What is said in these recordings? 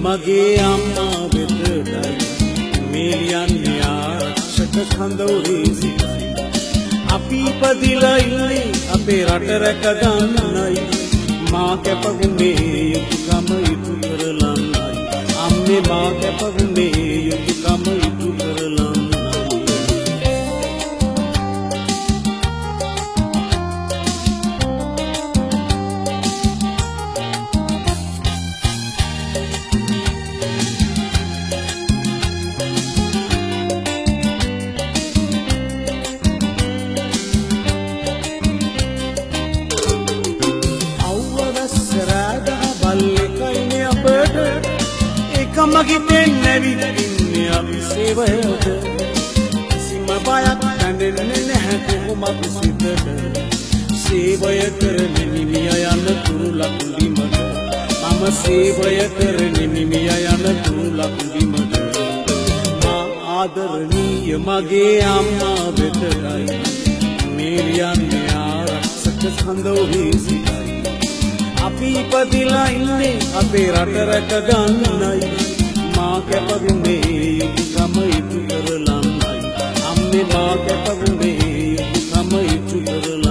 මගේ අම්මා වෙතටයි මේ ලියන්නේ ආරක්ෂක කඳවුරේ සිටයි අපි ඉපදිලා ඉන්නේ අපේ රට රැක ගන්නයි මා කැපුනේ යුතුයකම ඉටු කරලන්නයි අම්මේ මා කැපුනේ යුතුයකම ඉටු කරලන්නයි මගේ දෙන්නවිත් ඉන්නේ අපි සේවයට කිසිම බයක් නැඳෙන්නේ නැහැ කොහොමද සිතට සේවය කරන නිමිය යන තුරු ලකුඩිමට මම සේවය කරන නිමිය යන තුරු ලකුඩිමට මා ආදරණීය මගේ අම්මා වෙතයි මේ ලියන්නේ ආරක්ෂක කඳවුරේ සිටයි අපි ඉපදිලා ඉන්නේ අපේ රට රැක ගන්නයි මා කැපුනේ යුතුයකම ඉටු කරලන්නයි අම්මේ මා කැපුනේ යුතුයකම ඉටු කරලන්නයි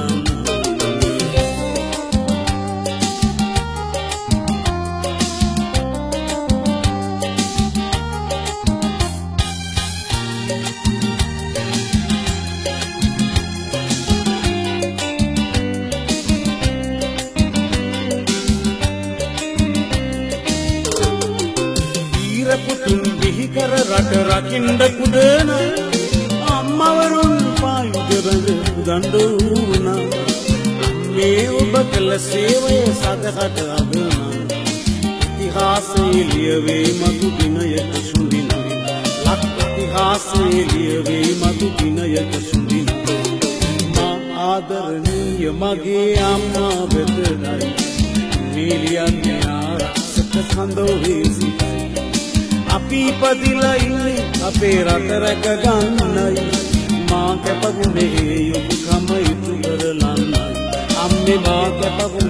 පුතුන් බිහිකර රට රකින්න කුදන අම්මවරුන් පායුගබඳ දඬුනා මේ ඔබ කළ සේවය සදහට අබනා ඉතිහාසයේ ලියවේ මතු දිනයක සුඳිනා ලක් ඉතිහාසයේ ලියවේ මතු දිනයක සුඳිනා මා ආදරණීය මගේ අම්මා වෙතයි මේ ලියන්නේ ආරක්ෂක කඳවුරේ සිටයි අපි ඉපදිලා ඉන්නේ අපේ රට රැක ගන්නයි මා කැපුනේ යුතුයකම ඉටු කරලන්නයි අම්මේ මා කැපුනේ